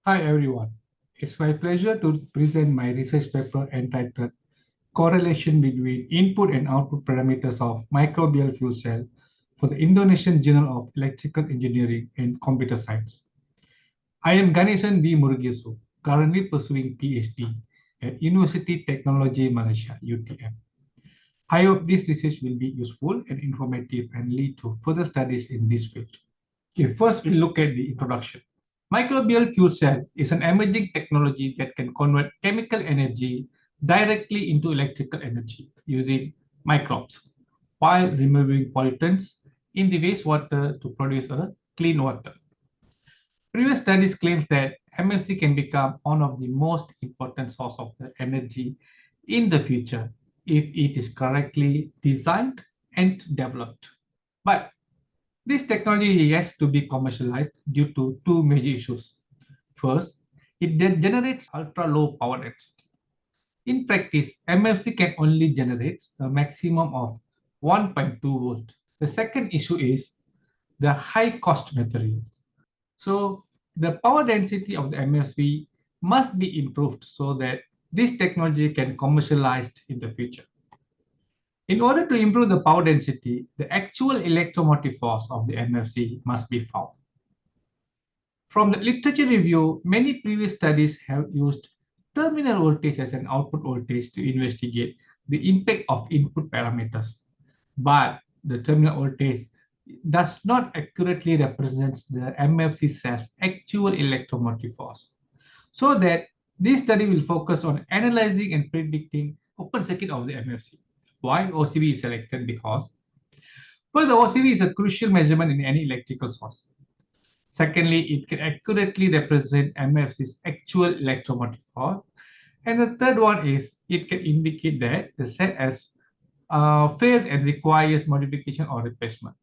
Hi everyone. It's my pleasure to present my research paper entitled Correlation between Input and Output Parameters of Microbial Fuel Cell for the Indonesian Journal of Electrical Engineering and Computer Science. I am Ganesan V.Murugesu, currently pursuing PhD at University Technology Malaysia, UTM. I hope this research will be useful and informative and lead to further studies in this field. Okay, first we look at the introduction. Microbial fuel cell is an emerging technology that can convert chemical energy directly into electrical energy using microbes while removing pollutants in the wastewater to produce a clean water. Previous studies claim that MFC can become one of the most important source of the energy in the future if it is correctly designed and developed. But this technology has to be commercialized due to two major issues. First, it generates ultra-low power density. In practice, MFC can only generate a maximum of 1.2 volt. The second issue is the high-cost materials. So the power density of the MFC must be improved so that this technology can commercialized in the future. In order to improve the power density, the actual electromotive force of the MFC must be found. From the literature review, many previous studies have used terminal voltage as an output voltage to investigate the impact of input parameters. But the terminal voltage does not accurately represent the MFC cell's actual electromotive force. So that this study will focus on analyzing and predicting open circuit of the MFC. Why OCV is selected? Because well, the OCV is a crucial measurement in any electrical source. Secondly, it can accurately represent MFC's actual electromotive force. And the third one is it can indicate that the set has failed and requires modification or replacement.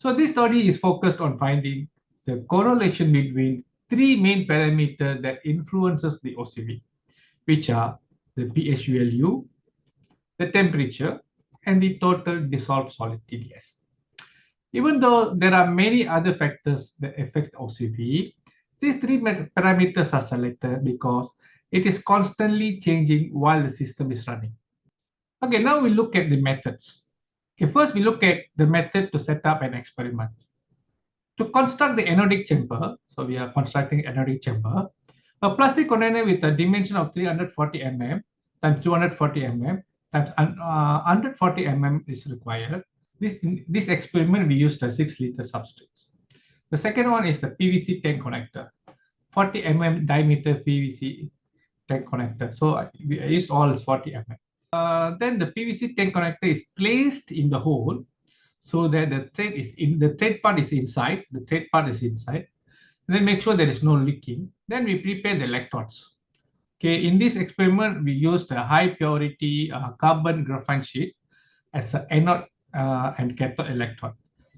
So this study is focused on finding the correlation between three main parameters that influences the OCV, which are the pH value, the temperature, and the total dissolved solid TDS. Even though there are many other factors that affect OCV, these three parameters are selected because it is constantly changing while the system is running. Okay, now we look at the methods. Okay, first we look at the method to set up an experiment. To construct the anodic chamber, so we are constructing anodic chamber, a plastic container with a dimension of 340 mm times 240 mm times 140 mm is required. This experiment, we used a 6-liter substrate. The second one is the PVC tank connector, 40 mm diameter PVC tank connector. So we used all 40 mm. Then the PVC tank connector is placed in the hole so that the thread part is inside. The thread part is inside. And then make sure there is no leaking. Then we prepare the electrodes. Okay, in this experiment, we used a high purity carbon graphite sheet as an anode and cathode electrode.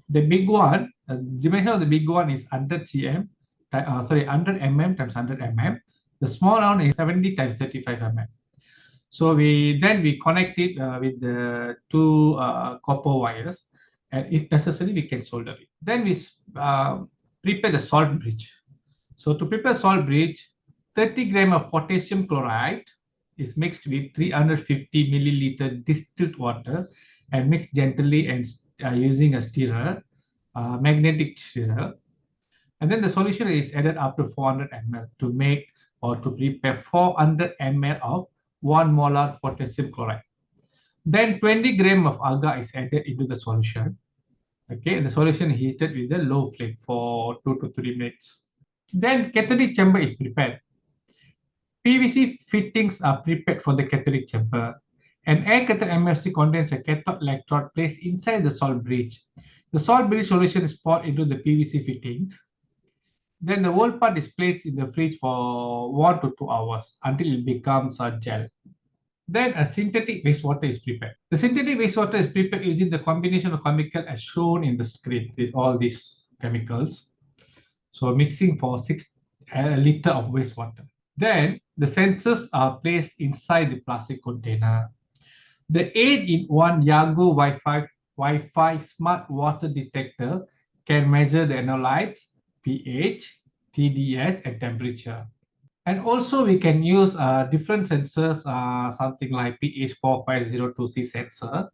The big one, dimension of the big one is 100 cm, 100 mm times 100 mm. The small one is 70 times 35 mm. So we connect it with the two copper wires, and if necessary, we can solder it. Then we prepare the salt bridge. So to prepare salt bridge, 30 gram of potassium chloride is mixed with 350 milliliter distilled water and mixed gently and using a stirrer, magnetic stirrer. And then the solution is added up to 400 ml to make or to prepare 400 ml of 1 molar potassium chloride. Then 20 gram of agar is added into the solution. Okay, and the solution is heated with a low flame for 2 to 3 minutes. Then cathodic chamber is prepared. PVC fittings are prepared for the cathodic chamber. An air cathode MFC contains a cathode electrode placed inside the salt bridge. The salt bridge solution is poured into the PVC fittings. Then the whole part is placed in the fridge for 1 to 2 hours until it becomes a gel. Then a synthetic wastewater is prepared. The synthetic wastewater is prepared using the combination of chemicals as shown in the screen with all these chemicals. So mixing for 6 liter of wastewater. Then the sensors are placed inside the plastic container. The 8-in-1 Yago Wi-Fi smart water detector can measure the analytes, pH, TDS, and temperature. And also we can use different sensors, something like pH 4502C sensor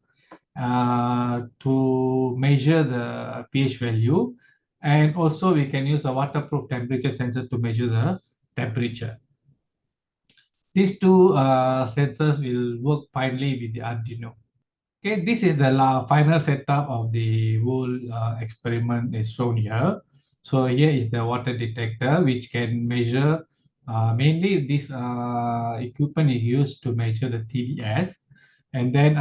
to measure the pH value. And also we can use a waterproof temperature sensor to measure the temperature. These two sensors will work finely with the Arduino. Okay, this is the final setup of the whole experiment is shown here. So here is the water detector, which can measure, mainly this equipment is used to measure the TDS. And then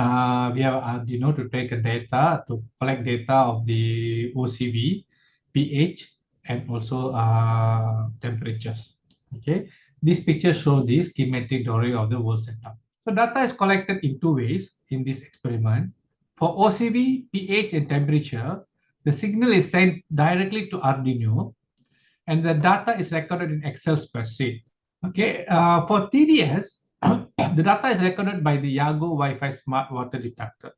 we have Arduino to take a data, to collect data of the OCV, pH, and also temperatures. Okay, this picture shows the schematic drawing of the whole setup. So data is collected in two ways in this experiment. For OCV, pH, and temperature, the signal is sent directly to Arduino, and the data is recorded in Excel spreadsheet. Okay, for TDS, the data is recorded by the Yago Wi-Fi smart water detector.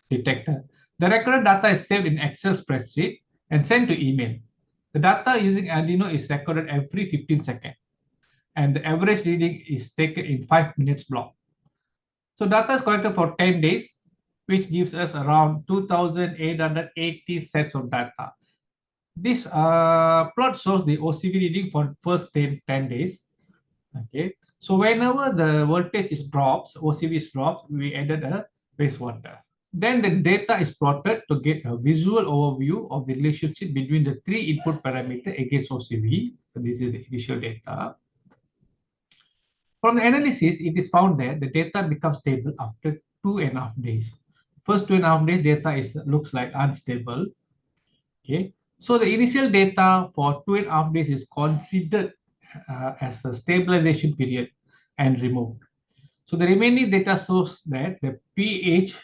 The recorded data is saved in Excel spreadsheet and sent to email. The data using Arduino is recorded every 15 seconds, and the average reading is taken in 5 minutes block. So data is collected for 10 days, which gives us around 2,880 sets of data. This plot shows the OCV reading for first 10 days. Okay, so whenever the voltage is drops, OCV is drops, we added a wastewater. Then the data is plotted to get a visual overview of the relationship between the three input parameters against OCV. So this is the initial data. From the analysis, it is found that the data becomes stable after 2.5 days. First 2.5 days data looks like unstable. Okay, so the initial data for 2.5 days is considered as the stabilization period and removed. So the remaining data shows that the pH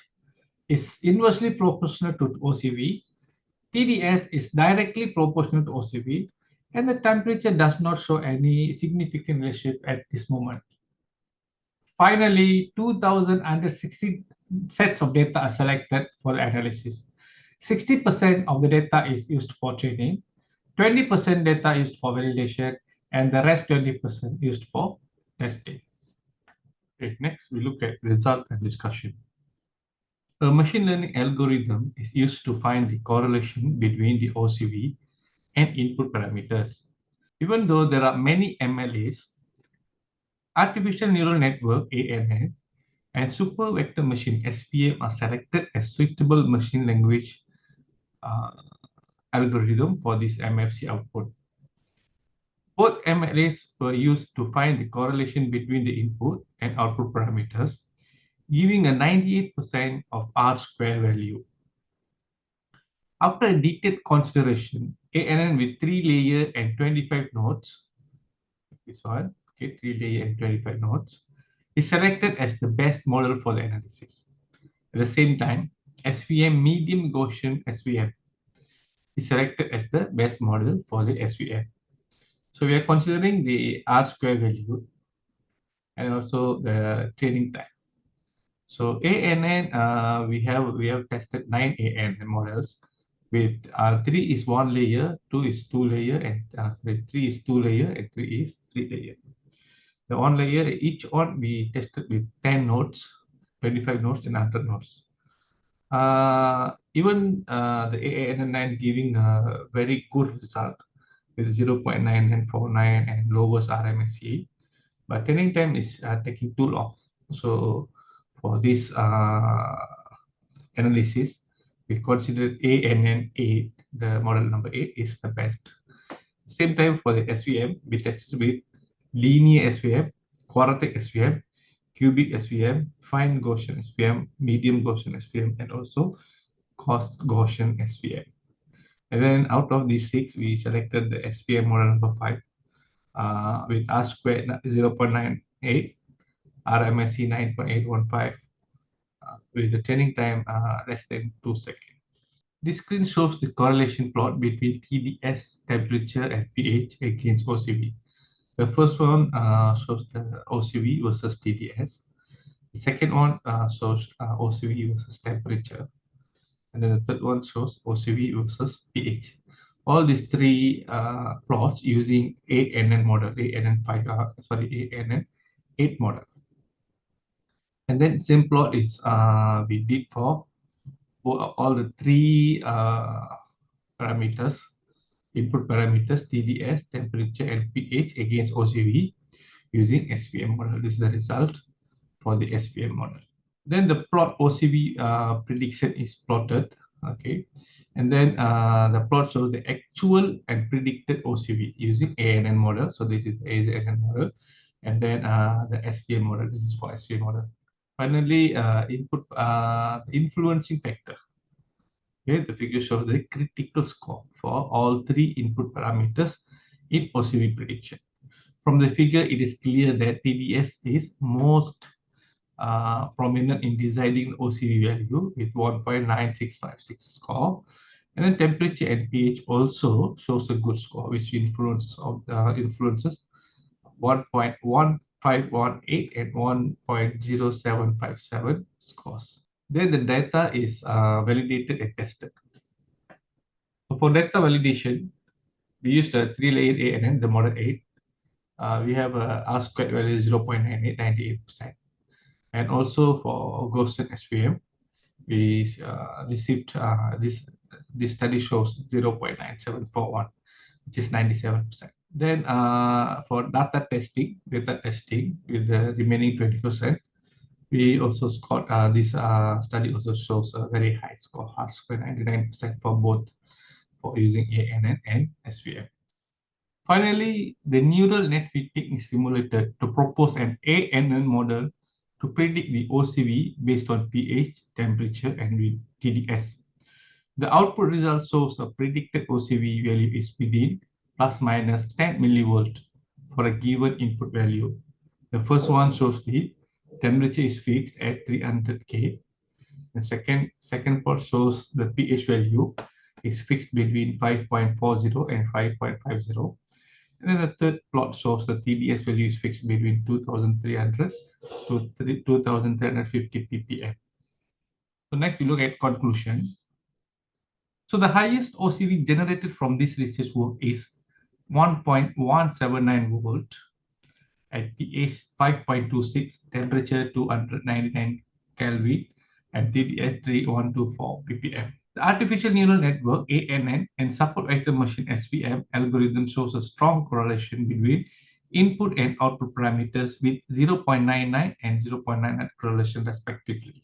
is inversely proportional to OCV, TDS is directly proportional to OCV, and the temperature does not show any significant relationship at this moment. Finally, 2,060 sets of data are selected for the analysis. 60% of the data is used for training, 20% data used for validation, and the rest 20% used for testing. Okay, next we look at result and discussion. A machine learning algorithm is used to find the correlation between the OCV and input parameters. Even though there are many MLAs, artificial neural network ANN and super vector machine SVM are selected as suitable machine language algorithm for this MFC output. Both MLAs were used to find the correlation between the input and output parameters, giving a 98% of R square value. After a detailed consideration, ANN with 3-layer and 25 nodes, this one, okay, 3-layer and 25 nodes, is selected as the best model for the analysis. At the same time, SVM medium Gaussian SVM is selected as the best model for the SVM. So we are considering the R square value and also the training time. So ANN, we have tested 9 ANN models with 3 is 1 layer, 2 is 2 layer, and 3 is 2 layer, and 3 is 3 layer. The 1 layer, each one we tested with 10 nodes, 25 nodes, and 100 nodes. Even the ANN9 giving a very good result with 0.9949 and lowest RMSE, but training time is taking too long. So for this analysis, we considered ANN8, the model number 8 is the best. Same time for the SVM, we tested with linear SVM, quadratic SVM, cubic SVM, fine Gaussian SVM, medium Gaussian SVM, and also cost Gaussian SVM. And then out of these 6, we selected the SVM model number 5 with R squared 0.98, RMSE 9.815, with the training time less than 2 seconds. This screen shows the correlation plot between TDS, temperature, and pH against OCV. The first one shows the OCV versus TDS. The second one shows OCV versus temperature. And then the third one shows OCV versus pH. all these three plots using ANN model, ANN5, ANN8 model. And then same plot is we did for all the three parameters, input parameters, TDS, temperature, and pH against OCV using SVM model. This is the result for the SVM model. Then the plot OCV prediction is plotted, okay, and then the plot shows the actual and predicted OCV using ANN model. So this is the ANN model, and then the SVM model. This is for SVM model. Finally, input influencing factor. Okay, the figure shows the critical score for all three input parameters in OCV prediction. From the figure, it is clear that TDS is most prominent in deciding the OCV value with 1.9656 score. And then temperature and pH also shows a good score, which influences 1.1518 and 1.0757 scores. Then the data is validated and tested. So for data validation, we used a three-layer ANN, the model 8. We have a R-squared value 0.98, 98%. And also for Gaussian SVM, we received this study shows 0.9741, which is 97%. Then for data testing with the remaining 20%, we also scored this study also shows a very high score, R-squared 99% for both for using ANN and SVM. Finally, the neural net fitting is simulated to propose an ANN model to predict the OCV based on pH, temperature, and TDS. The output result shows a predicted OCV value is within plus minus 10 millivolt for a given input value. The first one shows the temperature is fixed at 300 K. The second part shows the pH value is fixed between 5.40 and 5.50. And then the third plot shows the TDS value is fixed between 2300 to 2350 ppm. So next we look at conclusion. So the highest OCV generated from this research work is 1.179 volt at pH 5.26, temperature 299 Kelvin, and TDS 3124 ppm. The artificial neural network ANN and support vector machine SVM algorithm shows a strong correlation between input and output parameters with 0.99 and 0.99 correlation respectively.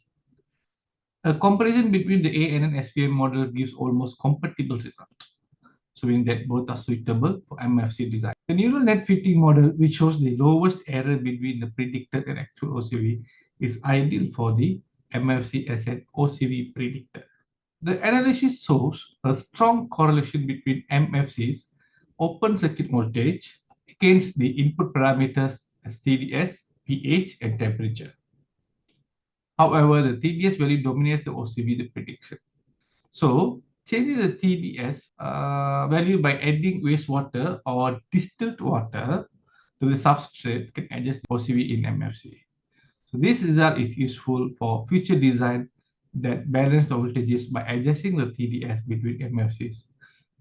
A comparison between the ANN and SVM model gives almost compatible results, showing that both are suitable for MFC design. The neural net fitting model, which shows the lowest error between the predicted and actual OCV, is ideal for the MFC as an OCV predictor. The analysis shows a strong correlation between MFCs, open circuit voltage, against the input parameters as TDS, pH, and temperature. However, the TDS value dominates the OCV the prediction. So, changing the TDS value by adding wastewater or distilled water to the substrate can adjust the OCV in MFC. So this result is useful for future design that balance the voltages by adjusting the TDS between MFCs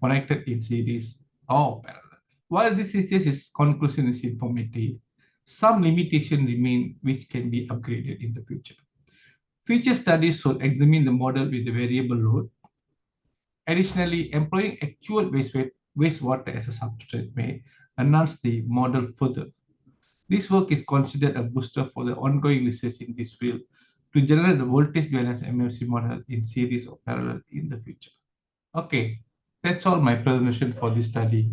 connected in series or parallel. While this research's conclusion is informative, some limitations remain which can be upgraded in the future. Future studies should examine the model with the variable load. Additionally, employing actual wastewater as a substrate may enhance the model further. This work is considered a booster for the ongoing research in this field to generate the voltage balance MFC model in series or parallel in the future. Okay, that's all my presentation for this study.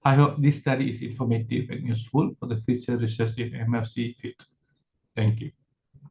I hope this study is informative and useful for the future research in MFC field. Thank you.